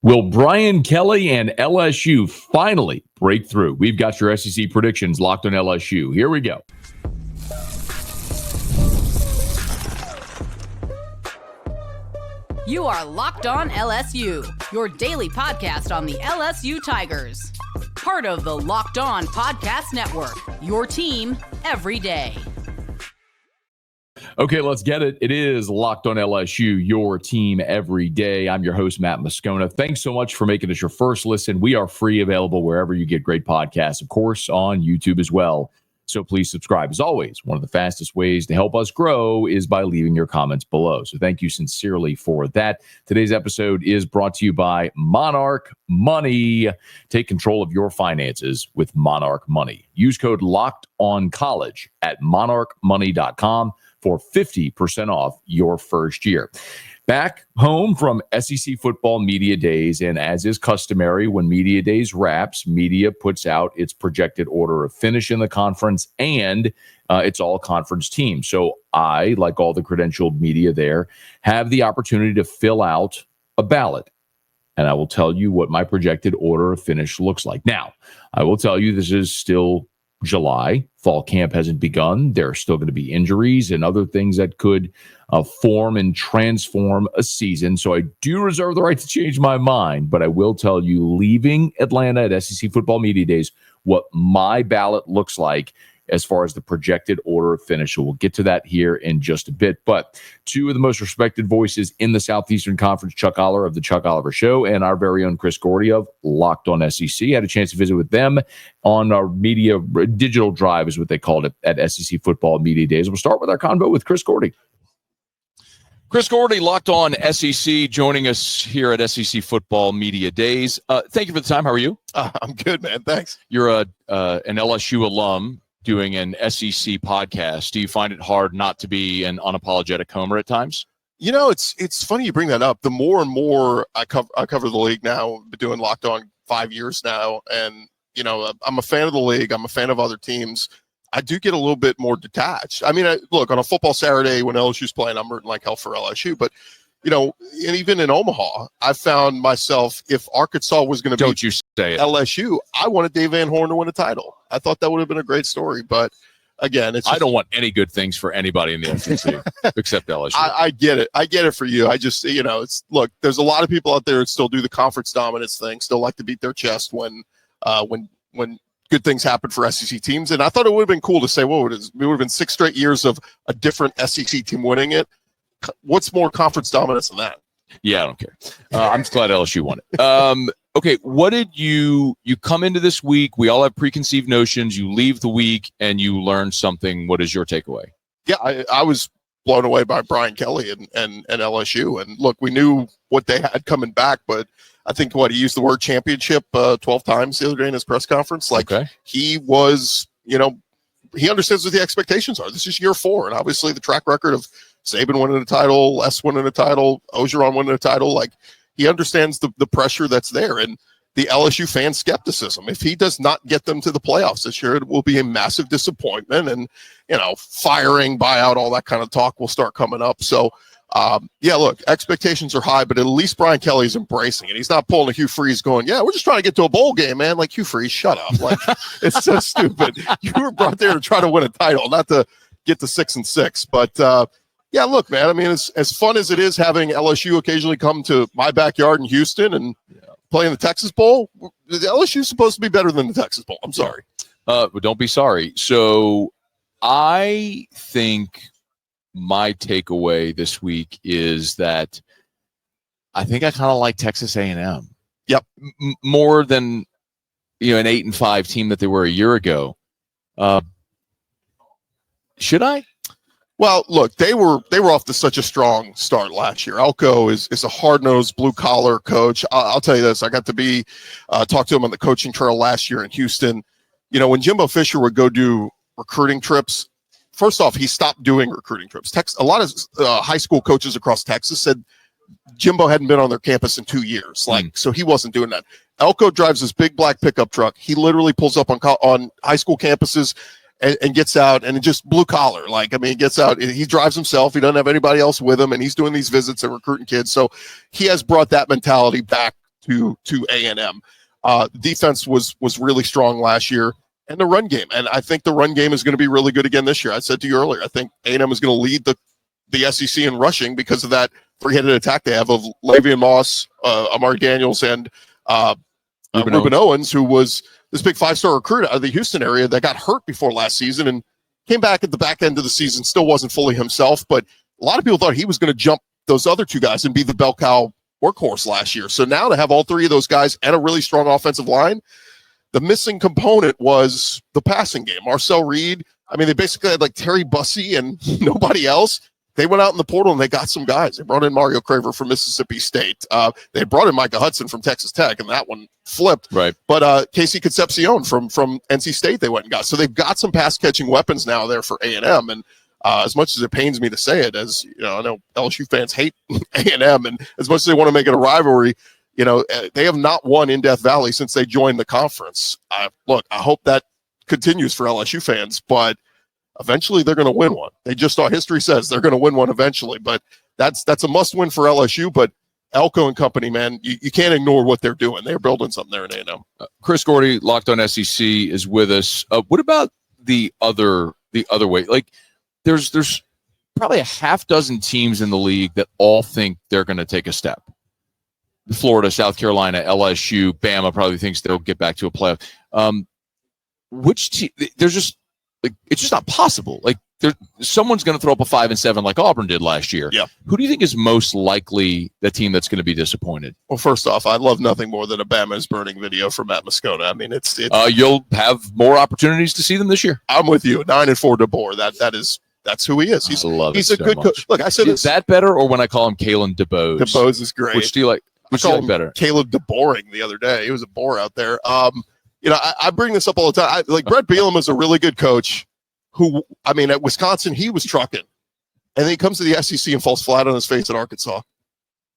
Will Brian Kelly and LSU finally break through? We've got your SEC predictions locked on LSU. Here we go. You are Locked On LSU, your daily podcast on the LSU Tigers. Part of the Locked On Podcast Network, your team every day. Okay, let's get it. It is Locked On LSU, your team every day. I'm your host, Matt Moscona. Thanks so much for making us your first listen. We are free, available wherever you get great podcasts, of course, on YouTube as well. So please subscribe. As always, one of the fastest ways to help us grow is by leaving your comments below. So thank you sincerely for that. Today's episode is brought to you by Monarch Money. Take control of your finances with Monarch Money. Use code LOCKEDONCollege at monarchmoney.com for 50% off your first year. Back home from SEC football media days, and as is customary when media days wraps, media puts out its projected order of finish in the conference and its all-conference team. So I, like all the credentialed media there, have the opportunity to fill out a ballot. And I will tell you what my projected order of finish looks like. Now, I will tell you this is still July. Fall camp hasn't begun. There are still going to be injuries and other things that could form and transform a season. So I do reserve the right to change my mind, but I will tell you, leaving Atlanta at SEC Football Media Days, what my ballot looks like as far as the projected order of finish. So we'll get to that here in just a bit. But two of the most respected voices in the Southeastern Conference, Chuck Oliver of The Chuck Oliver Show and our very own Chris Gordy of Locked On SEC. Had a chance to visit with them on our media digital drive is what they called it at SEC Football Media Days. We'll start with our convo with Chris Gordy. Chris Gordy, Locked On SEC, joining us here at SEC Football Media Days. Thank you for the time. How are you? I'm good, man. Thanks. You're an LSU alum doing an SEC podcast. Do you find it hard not to be an unapologetic homer at times? You know, it's funny you bring that up. The more and more I cover the league now, been doing Locked On 5 years now, and you know, I'm a fan of the league. I'm a fan of other teams. I do get a little bit more detached. I mean, look, on a football Saturday when LSU's playing, I'm rooting like hell for LSU. But, you know, and even in Omaha, I found myself, if Arkansas was going to Don't you say it. LSU, I wanted Dave Van Horn to win a title. I thought that would have been a great story. But, again, it's just, I don't want any good things for anybody in the SEC except LSU. I get it. I get it for you. I just, you know, it's look, there's a lot of people out there that still do the conference dominance thing, still like to beat their chest when good things happen for SEC teams. And I thought it would have been cool to say, well, it would have been 6 straight years of a different SEC team winning it. What's more conference dominance than that? Yeah, I don't care. I'm just glad LSU won it. Okay, what did you come into this week? We all have preconceived notions. You leave the week and you learn something. What is your takeaway? Yeah, I was blown away by Brian Kelly and LSU. And look, we knew what they had coming back, but I think he used the word championship 12 times the other day in his press conference. Like, okay. He was, you know, he understands what the expectations are. This is year 4. And obviously the track record of Saban winning a title, Les winning a title, Ogeron winning a title, like he understands the pressure that's there and the LSU fan skepticism. If he does not get them to the playoffs this year, it will be a massive disappointment. And, you know, firing, buyout, all that kind of talk will start coming up. So, yeah, look, expectations are high, but at least Brian Kelly's embracing it. He's not pulling a Hugh Freeze going, yeah, we're just trying to get to a bowl game, man. Like, Hugh Freeze, shut up. Like, it's so stupid. You were brought there to try to win a title, not to get to 6-6. But, yeah, look, man, I mean, as fun as it is having LSU occasionally come to my backyard in Houston and play in the Texas Bowl, the LSU is supposed to be better than the Texas Bowl. I'm sorry. But don't be sorry. So I think my takeaway this week is that I think I kind of like Texas A&M. Yep. More than, you know, an 8-5 team that they were a year ago. Should I? Well, look, they were off to such a strong start last year. Elko is a hard-nosed, blue-collar coach. I'll tell you this. I got to talk to him on the coaching trail last year in Houston. You know, when Jimbo Fisher would go do recruiting trips, first off, he stopped doing recruiting trips. A lot of high school coaches across Texas said Jimbo hadn't been on their campus in 2 years. So he wasn't doing that. Elko drives this big black pickup truck. He literally pulls up on high school campuses and gets out, and it just blue collar. Like, I mean, he gets out, he drives himself. He doesn't have anybody else with him, and he's doing these visits and recruiting kids. So he has brought that mentality back to A&M. Defense was really strong last year, and the run game. And I think the run game is going to be really good again this year. I said to you earlier, I think A&M is going to lead the SEC in rushing because of that three-headed attack they have of Lavian Moss, Amari Daniels, and Ruben Owens, who was this big 5-star recruit out of the Houston area that got hurt before last season and came back at the back end of the season, still wasn't fully himself. But a lot of people thought he was going to jump those other two guys and be the bell cow workhorse last year. So now to have all three of those guys and a really strong offensive line, the missing component was the passing game. Marcel Reed, I mean, they basically had like Terry Bussey and nobody else. They went out in the portal and they got some guys. They brought in Mario Craver from Mississippi State. They brought in Micah Hudson from Texas Tech, and that one flipped. Right. But Casey Concepcion from NC State they went and got. So they've got some pass-catching weapons now there for A&M. And as much as it pains me to say it, as you know, I know LSU fans hate A&M, and as much as they want to make it a rivalry, you know, they have not won in Death Valley since they joined the conference. Look, I hope that continues for LSU fans, but eventually they're going to win one. They just saw history says they're going to win one eventually, but that's a must win for LSU. But Elko and company, man, you can't ignore what they're doing. They're building something there in A&M. Chris Gordy, Locked On SEC, is with us. What about the other way? Like there's probably a half dozen teams in the league that all think they're going to take a step. Florida, South Carolina, LSU, Bama probably thinks they'll get back to a playoff. Which team? There's just like it's just not possible. Like someone's going to throw up a 5-7 like Auburn did last year. Yeah. Who do you think is most likely the team that's going to be disappointed? Well, first off, I love nothing more than a Bama is burning video from Matt Moscona. I mean, it's you'll have more opportunities to see them this year. I'm with you. 9-4 DeBoer. That's who he is. He's a good coach. Look, I said is that better, or when I call him Kalen DeBoer? DeBoer is great. Which do you like? Which do you like better? Caleb DeBoering the other day. He was a bore out there. You know, I bring this up all the time. Like Brett Bielema is a really good coach. Who, I mean, at Wisconsin, he was trucking. And then he comes to the SEC and falls flat on his face at Arkansas.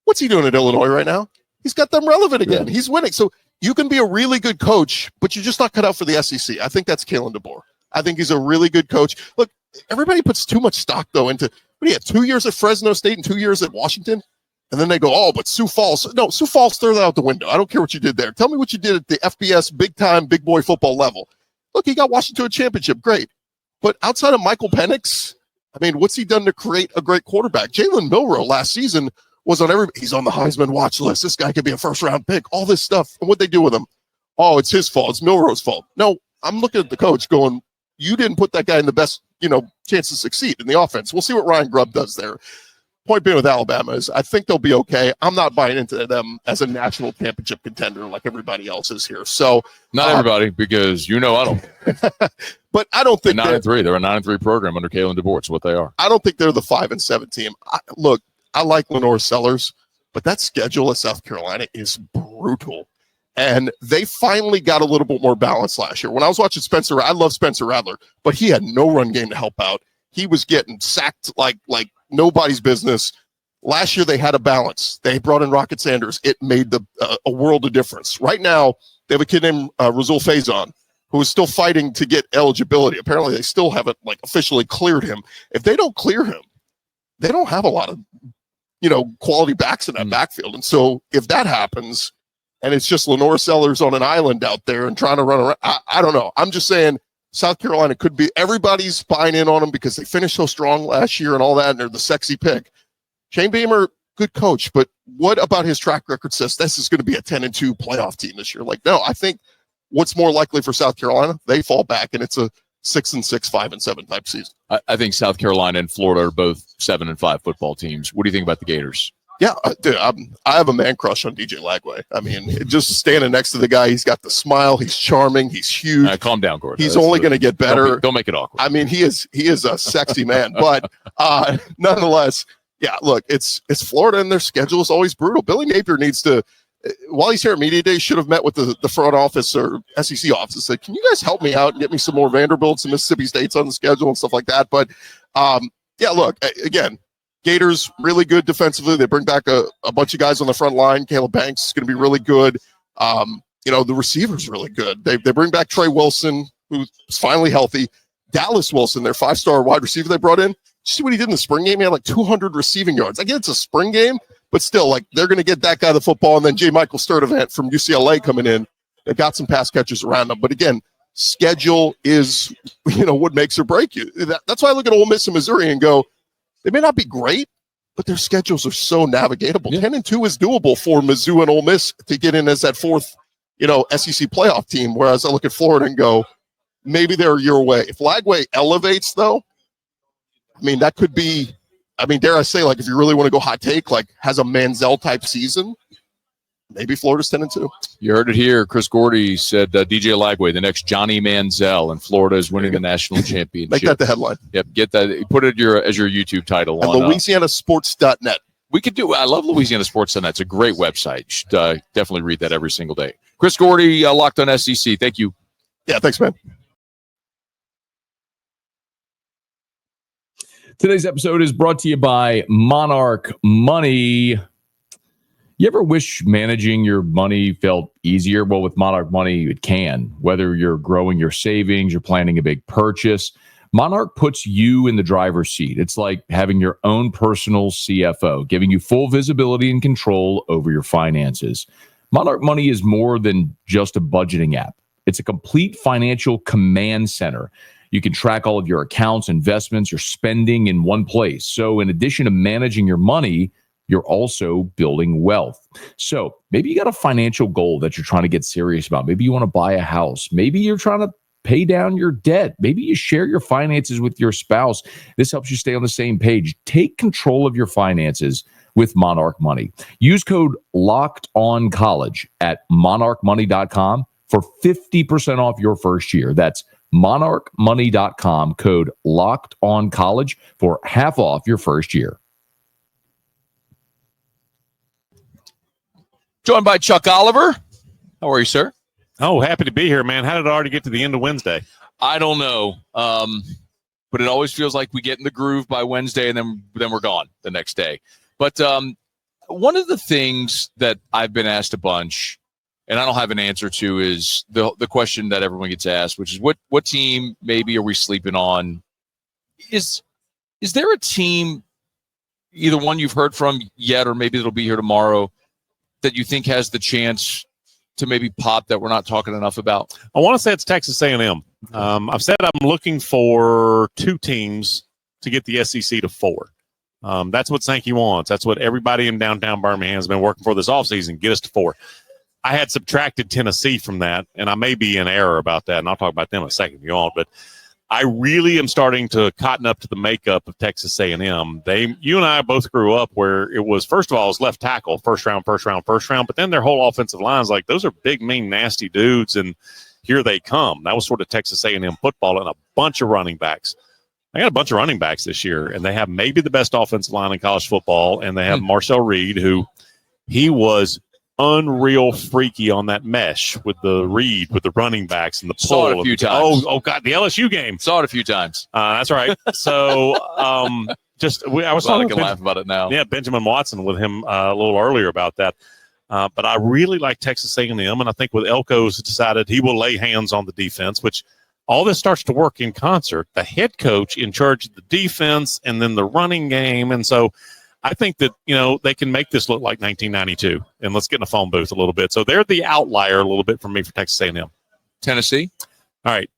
What's he doing at Illinois right now? He's got them relevant again. Yeah. He's winning. So you can be a really good coach, but you're just not cut out for the SEC. I think that's Kalen DeBoer. I think he's a really good coach. Look, everybody puts too much stock, though, into, what do you have, 2 years at Fresno State and 2 years at Washington? And then they go, oh, but Sioux Falls. No, Sioux Falls, throw that out the window. I don't care what you did there. Tell me what you did at the FBS big-time, big boy football level. Look, he got Washington to a championship. Great. But outside of Michael Penix, I mean, what's he done to create a great quarterback? Jalen Milroe last season was on he's on the Heisman watch list. This guy could be a first-round pick, all this stuff. And what'd they do with him? Oh, it's his fault. It's Milroe's fault. No, I'm looking at the coach going, you didn't put that guy in the best, chance to succeed in the offense. We'll see what Ryan Grubb does there. Point being with Alabama is I think they'll be okay. I'm not buying into them as a national championship contender like everybody else is here. So not everybody, because I don't. But I don't think 9-3. They're a 9-3 program under Kalen DeBoer. It's what they are. I don't think they're the 5-7 team. Look, I like Lenore Sellers, but that schedule at South Carolina is brutal. And they finally got a little bit more balance last year. When I was watching Spencer, I love Spencer Rattler, but he had no run game to help out. He was getting sacked like nobody's business. Last year they had a balance. They brought in Rocket Sanders. It made a world of difference. Right now they have a kid named Razul Faison who is still fighting to get eligibility. Apparently they still haven't officially cleared him. If they don't clear him, they don't have a lot of quality backs in that backfield. And so if that happens and it's just Lenore Sellers on an island out there and trying to run around, I don't know. I'm just saying South Carolina could be, everybody's buying in on them because they finished so strong last year and all that, and they're the sexy pick. Shane Beamer, good coach, but what about his track record says this is going to be a 10-2 playoff team this year? No, I think what's more likely for South Carolina, they fall back and it's a 6-6, 5-7 type season. I think South Carolina and Florida are both 7-5 football teams. What do you think about the Gators? Yeah, dude, I have a man crush on DJ Lagway. I mean, just standing next to the guy, he's got the smile. He's charming. He's huge. Calm down, Gordon. He's only going to get better. Don't make it awkward. I mean, he is a sexy man. But nonetheless, yeah, look, it's Florida, and their schedule is always brutal. Billy Napier needs to, while he's here at Media Day, should have met with the front office or SEC office and said, can you guys help me out and get me some more Vanderbilts and Mississippi States on the schedule and stuff like that? But, yeah, look, again, Gators really good defensively. They bring back a bunch of guys on the front line. Caleb Banks is going to be really good. The receiver's really good. They bring back Trey Wilson, who's finally healthy. Dallas Wilson, their 5-star wide receiver they brought in. Did you see what he did in the spring game? He had 200 receiving yards. I get it's a spring game, but still, like, they're going to get that guy the football, and then J. Michael Sturdivant from UCLA coming in. They got some pass catchers around them. But again, schedule is, what makes or break you. That's why I look at Ole Miss and Missouri and go, they may not be great, but their schedules are so navigatable. 10-2 is doable for Mizzou and Ole Miss to get in as that fourth, SEC playoff team. Whereas I look at Florida and go, maybe they're a year away. If Lagway elevates, though, I mean, that could be, dare I say, like, if you really want to go hot take, like, has a Manziel type season, maybe Florida's 10-2. You heard it here. Chris Gordy said DJ Lagway, the next Johnny Manziel, and Florida is winning the national championship. Make that the headline. Yep, get that. Put it as your YouTube title. And on LouisianaSports.net. We could do. I love LouisianaSports.net. It's a great website. You should definitely read that every single day. Chris Gordy, Locked on SEC. Thank you. Yeah, thanks, man. Today's episode is brought to you by Monarch Money. You ever wish managing your money felt easier? Well, with Monarch Money, it can. Whether you're growing your savings, you're planning a big purchase, Monarch puts you in the driver's seat. It's like having your own personal CFO, giving you full visibility and control over your finances. Monarch Money is more than just a budgeting app. It's a complete financial command center. You can track all of your accounts, investments, your spending in one place. So in addition to managing your money, you're also building wealth. So maybe you got a financial goal that you're trying to get serious about. Maybe you want to buy a house. Maybe you're trying to pay down your debt. Maybe you share your finances with your spouse. This helps you stay on the same page. Take control of your finances with Monarch Money. Use code LOCKEDONCollege at monarchmoney.com for 50% off your first year. That's monarchmoney.com, code LOCKEDONCollege for half off your first year. Joined by Chuck Oliver. How are you, sir? Oh, happy to be here, man. How did it already get to the end of Wednesday? I don't know. But it always feels like we get in the groove by Wednesday and then we're gone the next day. But one of the things that I've been asked a bunch, and I don't have an answer to, is the question that everyone gets asked, which is what team maybe are we sleeping on? Is there a team, either one you've heard from yet or maybe it'll be here tomorrow, that you think has the chance to maybe pop that we're not talking enough about? I want to say it's Texas A&M. I've said I'm looking for two teams to get the SEC to 4. That's what Sankey wants. That's what everybody in downtown Birmingham has been working for this offseason, get us to 4. I had subtracted Tennessee from that, and I may be in error about that, and I'll talk about them in a second if you want, but I really am starting to cotton up to the makeup of Texas A&M. You and I both grew up where it was, first of all, it was left tackle, first round, but then their whole offensive line is like, those are big, mean, nasty dudes, and here they come. That was sort of Texas A&M football, and a bunch of running backs. I got a bunch of running backs this year, and they have maybe the best offensive line in college football, and they have Marcel Reed, who he was unreal freaky on that mesh with the running backs and the pull. Saw it a few times. Oh God, the LSU game. Saw it a few times. That's right. So I was talking. I can laugh about it now. Yeah, Benjamin Watson with him a little earlier about that. But I really like Texas A&M, and I think with Elko's decided he will lay hands on the defense, which all this starts to work in concert. The head coach in charge of the defense and then the running game, and so I think that, they can make this look like 1992. And let's get in the phone booth a little bit. So they're the outlier a little bit for me for Texas A&M. Tennessee? All right.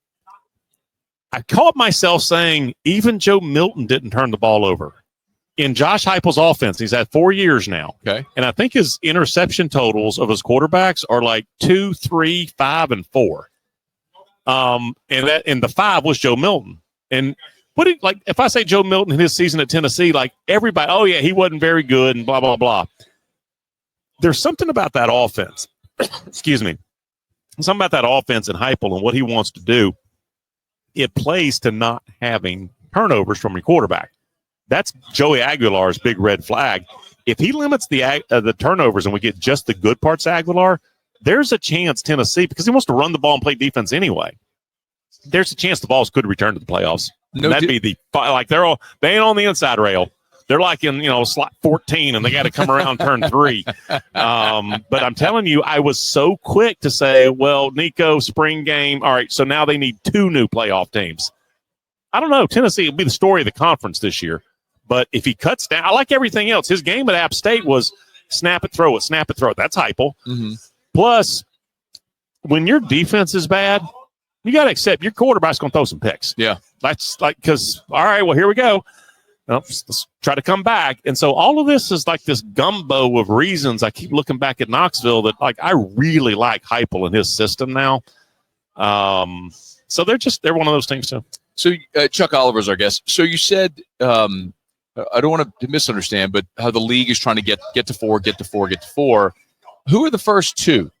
I caught myself saying even Joe Milton didn't turn the ball over. In Josh Heupel's offense, he's had 4 years now. Okay. And I think his interception totals of his quarterbacks are like 2, 3, 5, and 4. And the 5 was Joe Milton. And if I say Joe Milton in his season at Tennessee, like everybody, oh yeah, he wasn't very good and blah, blah, blah. There's something about that offense. Excuse me. Something about that offense and Heupel and what he wants to do. It plays to not having turnovers from your quarterback. That's Joey Aguilar's big red flag. If he limits the turnovers and we get just the good parts of Aguilar, there's a chance Tennessee, because he wants to run the ball and play defense anyway, there's a chance the Balls could return to the playoffs. That'd be they ain't on the inside rail. They're like in, slot 14 and they got to come around turn 3. But I'm telling you, I was so quick to say, well, Nico, spring game. All right. So now they need 2 new playoff teams. I don't know. Tennessee will be the story of the conference this year. But if he cuts down, I like everything else. His game at App State was snap it, throw it, snap it, throw it. That's Heupel. Mm-hmm. Plus, when your defense is bad, you got to accept your quarterback's going to throw some picks. Yeah. That's like, because, all right, well, here we go. Let's try to come back. And so all of this is like this gumbo of reasons. I keep looking back at Knoxville that, like, I really like Heupel and his system now. So they're one of those teams too. So Chuck Oliver's our guest. So you said, I don't want to misunderstand, but how the league is trying to get to 4, get to 4, get to 4. Who are the first 2?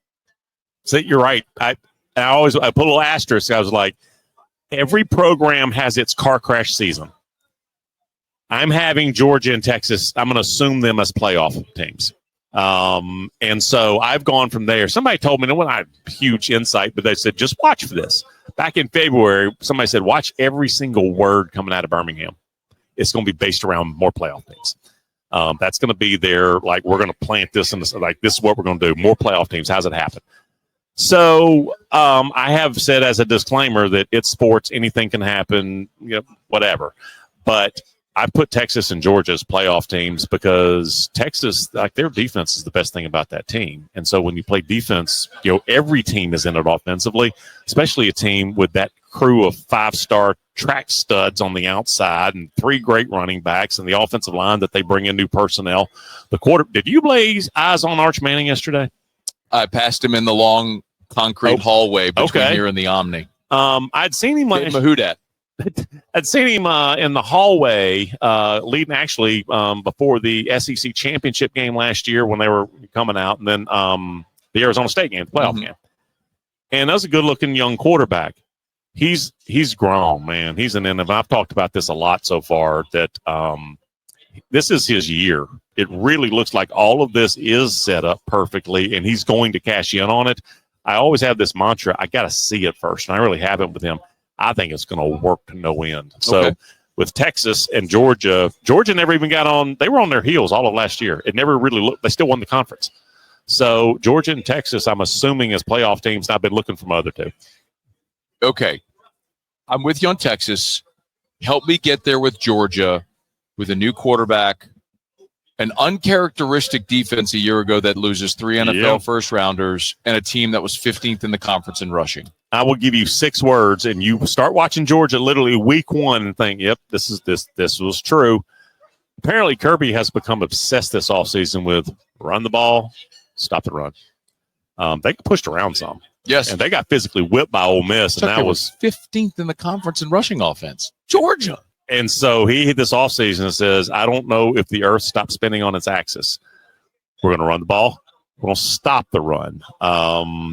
So you're right. I put a little asterisk. I was like, every program has its car crash season. I'm having Georgia and Texas. I'm going to assume them as playoff teams. And so I've gone from there. Somebody told me, I had huge insight, but they said, just watch for this. Back in February, somebody said, watch every single word coming out of Birmingham. It's going to be based around more playoff teams. That's going to be their, like, we're going to plant this in this, like, this is what we're going to do. More playoff teams. How's it happen? So I have said as a disclaimer that it's sports. Anything can happen, whatever. But I put Texas and Georgia as playoff teams because Texas, like, their defense is the best thing about that team. And so when you play defense, every team is in it offensively, especially a team with that crew of 5-star track studs on the outside and 3 great running backs and the offensive line that they bring in new personnel. Did you lay eyes on Arch Manning yesterday? I passed him in the long concrete hallway between here and the Omni. I'd seen him. I'd seen him in the hallway leading actually before the SEC championship game last year when they were coming out, and then the Arizona State game, the playoff game. And that was a good-looking young quarterback. He's grown, man. He's an innovator. I've talked about this a lot so far, that this is his year. It really looks like all of this is set up perfectly, and he's going to cash in on it. I always have this mantra, I got to see it first, and I really haven't with him. I think it's going to work to no end. So with Texas and Georgia never even got on. They were on their heels all of last year. It never really looked. They still won the conference. So Georgia and Texas, I'm assuming, as playoff teams. I've been looking for my other 2. Okay. I'm with you on Texas. Help me get there with Georgia with a new quarterback, an uncharacteristic defense a year ago that loses 3 NFL first-rounders, and a team that was 15th in the conference in rushing. I will give you 6 words, and you start watching Georgia literally week 1 and think, yep, this was true. Apparently, Kirby has become obsessed this offseason with run the ball, stop the run. They got pushed around some. Yes. And they got physically whipped by Ole Miss. Chuck, and that was 15th in the conference in rushing offense. Georgia. And so he hit this offseason and says, I don't know if the earth stops spinning on its axis. We're going to run the ball. We're going to stop the run.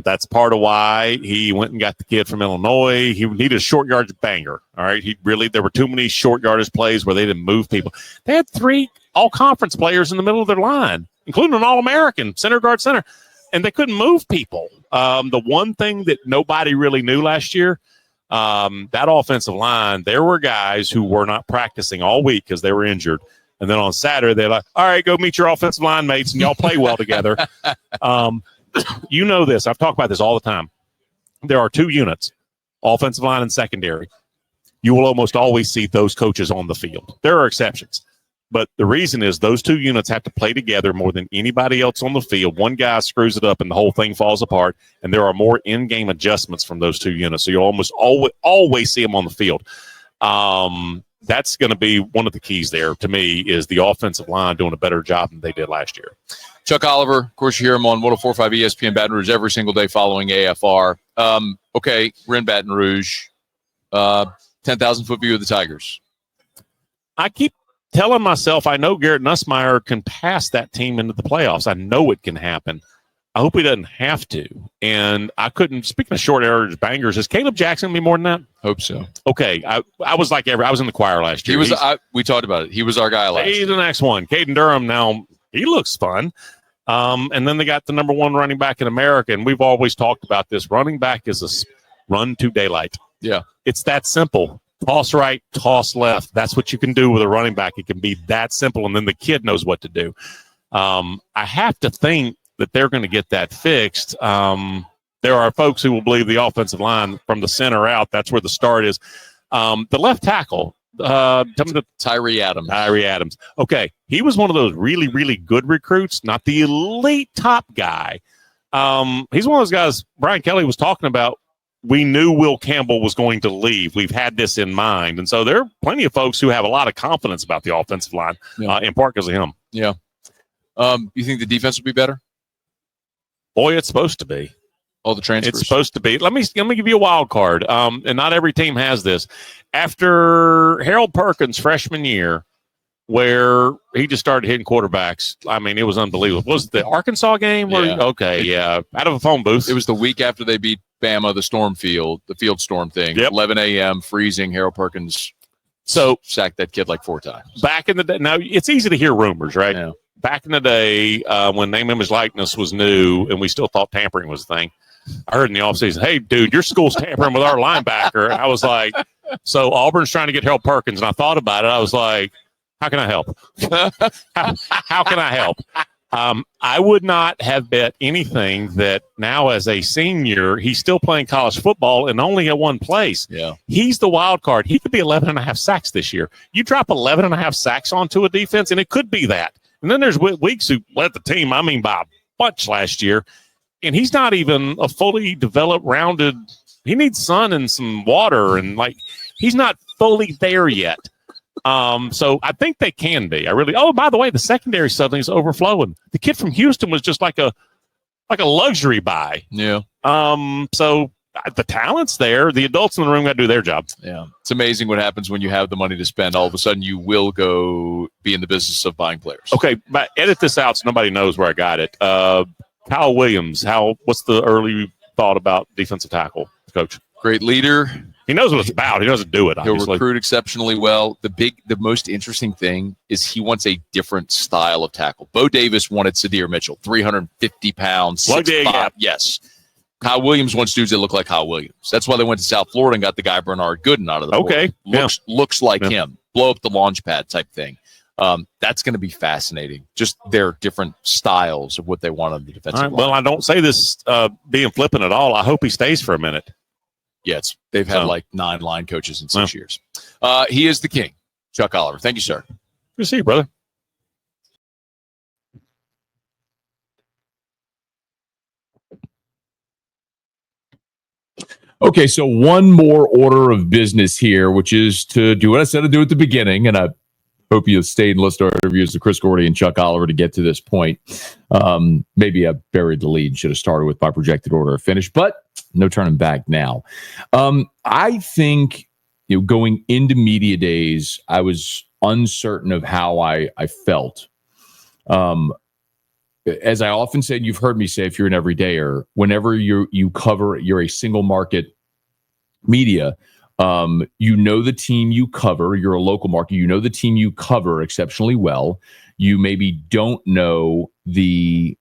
That's part of why he went and got the kid from Illinois. He needed a short yardage banger. All right. There were too many short yardage plays where they didn't move people. They had 3 all-conference players in the middle of their line, including an All-American, center guard center, and they couldn't move people. The one thing that nobody really knew last year, that offensive line, there were guys who were not practicing all week because they were injured. And then on Saturday, they're like, all right, go meet your offensive line mates and y'all play well together. You know this. I've talked about this all the time. There are 2 units, offensive line and secondary. You will almost always see those coaches on the field. There are exceptions. But the reason is those 2 units have to play together more than anybody else on the field. One guy screws it up and the whole thing falls apart. And there are more in-game adjustments from those 2 units. So you'll almost always see them on the field. That's going to be one of the keys there to me, is the offensive line doing a better job than they did last year. Chuck Oliver, of course, you hear him on 104.5 ESPN Baton Rouge every single day following AFR. Okay, we're in Baton Rouge. 10,000-foot view of the Tigers. I keep telling myself I know Garrett Nussmeier can pass that team into the playoffs. I know it can happen. I hope he doesn't have to. And I couldn't, speaking of short yardage bangers, is Caleb Jackson going to be more than that? Hope so. Okay. I was like, I was in the choir last year. We talked about it. He was our guy last year. He's the next one. Caden Durham, now he looks fun. And then they got the number 1 running back in America. And we've always talked about this. Running back is a run to daylight. Yeah. It's that simple. Toss right, toss left. That's what you can do with a running back. It can be that simple. And then the kid knows what to do. I have to think that they're going to get that fixed. There are folks who will believe the offensive line from the center out, that's where the start is. The left tackle, Tell me the Tyree Adams. Tyree Adams. Okay, he was one of those really, really good recruits, not the elite top guy. He's one of those guys Brian Kelly was talking about. We knew Will Campbell was going to leave. We've had this in mind. And so there are plenty of folks who have a lot of confidence about the offensive line, in part because of him. Yeah. You think the defense will be better? Boy, it's supposed to be. All the transfers? It's supposed to be. Let me give you a wild card. And not every team has this. After Harold Perkins' freshman year, where he just started hitting quarterbacks, I mean, it was unbelievable. Was it the Arkansas game? Yeah. Okay, yeah. Out of a phone booth. It was the week after they beat Bama, the field storm thing. Yep. 11 a.m., freezing. Harold Perkins sacked that kid like 4 times. Back in the day, now it's easy to hear rumors, right? Yeah. Back in the day, when name, image, likeness was new and we still thought tampering was a thing, I heard in the offseason, hey, dude, your school's tampering with our linebacker. And I was like, so Auburn's trying to get Harold Perkins. And I thought about it. I was like, how can I help? How can I help? I would not have bet anything that now as a senior, he's still playing college football and only at one place. Yeah. He's the wild card. He could be 11.5 sacks this year. You drop 11.5 sacks onto a defense, and it could be that. And then there's Weeks who led the team, by a bunch last year, and he's not even a fully developed, rounded. He needs sun and some water, and he's not fully there yet. So I think they can be. Oh, by the way, the secondary suddenly is overflowing. The kid from Houston was just like a luxury buy. Yeah. So the talent's there. The adults in the room got to do their job. Yeah. It's amazing what happens when you have the money to spend. All of a sudden, you will go be in the business of buying players. Okay, but edit this out so nobody knows where I got it. Kyle Williams, what's the early thought about defensive tackle, coach? Great leader. He knows what it's about. He doesn't do it, obviously. He'll recruit exceptionally well. The most interesting thing is he wants a different style of tackle. Bo Davis wanted Sadir Mitchell, 350 pounds, 6'5". Yes. Kyle Williams wants dudes that look like Kyle Williams. That's why they went to South Florida and got the guy Bernard Gooden out of the Okay. Looks like him. Blow up the launch pad type thing. That's going to be fascinating. Just their different styles of what they want on the defensive line. Well, I don't say this being flippant at all. I hope he stays for a minute. Yes, they've had 9 line coaches in 6 years. He is the king, Chuck Oliver. Thank you, sir. Good to see you, brother. Okay, so one more order of business here, which is to do what I said to do at the beginning, and I hope you stayed and listened to our interviews with Chris Gordy and Chuck Oliver to get to this point. Maybe I buried the lead, should have started with my projected order of finish, but no turning back now. I think going into media days, I was uncertain of how I felt. As I often say, and you've heard me say, if you're an everydayer, whenever you cover, you're a single market media, the team you cover, you're a local market, the team you cover exceptionally well. You maybe don't know you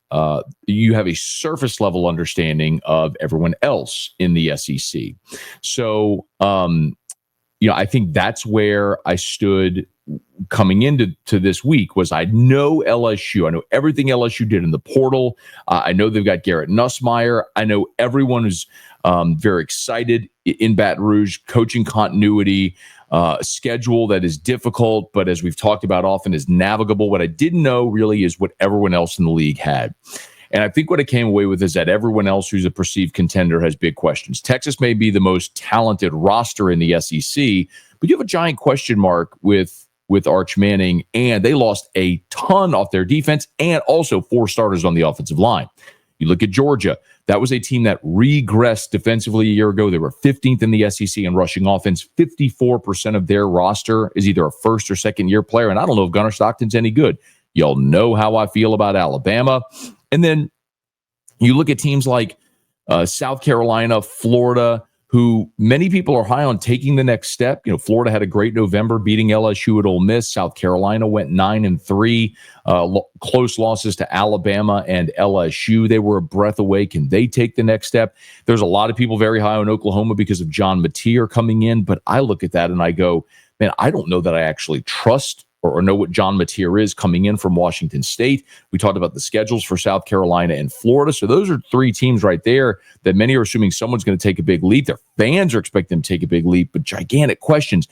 have a surface level understanding of everyone else in the SEC. So, I think that's where I stood coming into this week. Was I know LSU. I know everything LSU did in the portal. I know they've got Garrett Nussmeier. I know everyone is very excited in Baton Rouge, coaching continuity, schedule that is difficult, but as we've talked about often, is navigable. What I didn't know really is what everyone else in the league had. And I think what I came away with is that everyone else who's a perceived contender has big questions. Texas may be the most talented roster in the SEC, but you have a giant question mark with Arch Manning, and they lost a ton off their defense and also 4 starters on the offensive line. You look at Georgia. That was a team that regressed defensively a year ago. They were 15th in the SEC in rushing offense. 54% of their roster is either a first or second year player, and I don't know if Gunnar Stockton's any good. Y'all know how I feel about Alabama. And then you look at teams like South Carolina, Florida, who many people are high on taking the next step. Florida had a great November beating LSU at Ole Miss. South Carolina went 9-3, close losses to Alabama and LSU. They were a breath away. Can they take the next step? There's a lot of people very high on Oklahoma because of John Mateer coming in, but I look at that and I go, man, I don't know that I actually trust or know what John Mateer is coming in from Washington State. We talked about the schedules for South Carolina and Florida. So those are 3 teams right there that many are assuming someone's going to take a big leap. Their fans are expecting them to take a big leap, but gigantic questions.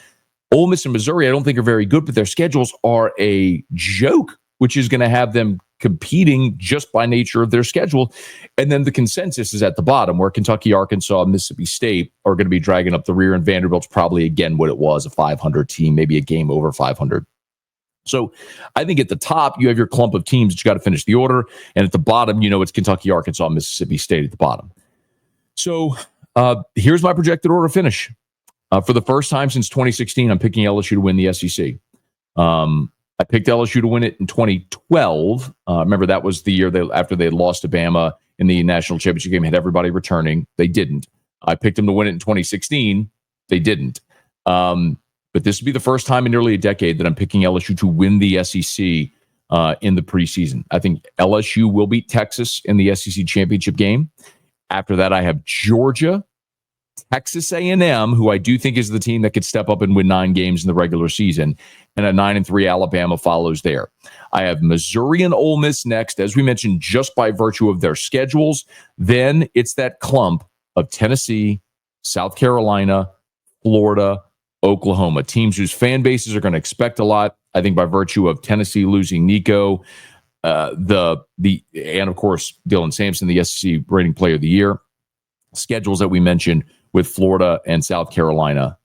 Ole Miss and Missouri, I don't think are very good, but their schedules are a joke, which is going to have them competing just by nature of their schedule. And then the consensus is at the bottom, where Kentucky, Arkansas, Mississippi State are going to be dragging up the rear, and Vanderbilt's probably, again, what it was, a 500 team, maybe a game over 500. So I think at the top, you have your clump of teams that you got to finish the order. And at the bottom, it's Kentucky, Arkansas, Mississippi State at the bottom. So here's my projected order finish. For the first time since 2016, I'm picking LSU to win the SEC. I picked LSU to win it in 2012. Remember, that was the year after they had lost to Bama in the national championship game, had everybody returning. They didn't. I picked them to win it in 2016. They didn't. But this would be the first time in nearly a decade that I'm picking LSU to win the SEC in the preseason. I think LSU will beat Texas in the SEC championship game. After that, I have Georgia, Texas A&M, who I do think is the team that could step up and win 9 games in the regular season, and a 9-3 Alabama follows there. I have Missouri and Ole Miss next, as we mentioned, just by virtue of their schedules. Then it's that clump of Tennessee, South Carolina, Florida, Oklahoma, teams whose fan bases are going to expect a lot. I think by virtue of Tennessee losing Nico, and of course Dylan Sampson, the SEC rating player of the year. Schedules that we mentioned with Florida and South Carolina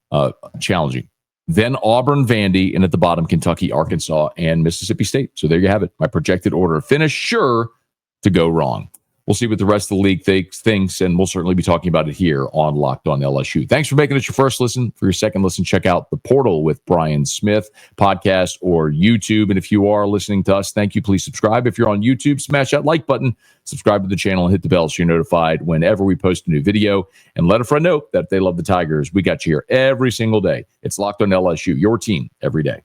challenging. Then Auburn, Vandy, and at the bottom, Kentucky, Arkansas, and Mississippi State. So there you have it. My projected order of finish, sure to go wrong. We'll see what the rest of the league thinks, and we'll certainly be talking about it here on Locked On LSU. Thanks for making it your first listen. For your second listen, check out The Portal with Brian Smith, podcast or YouTube. And if you are listening to us, thank you. Please subscribe. If you're on YouTube, smash that like button, subscribe to the channel, and hit the bell so you're notified whenever we post a new video. And let a friend know that if they love the Tigers, we got you here every single day. It's Locked On LSU, your team every day.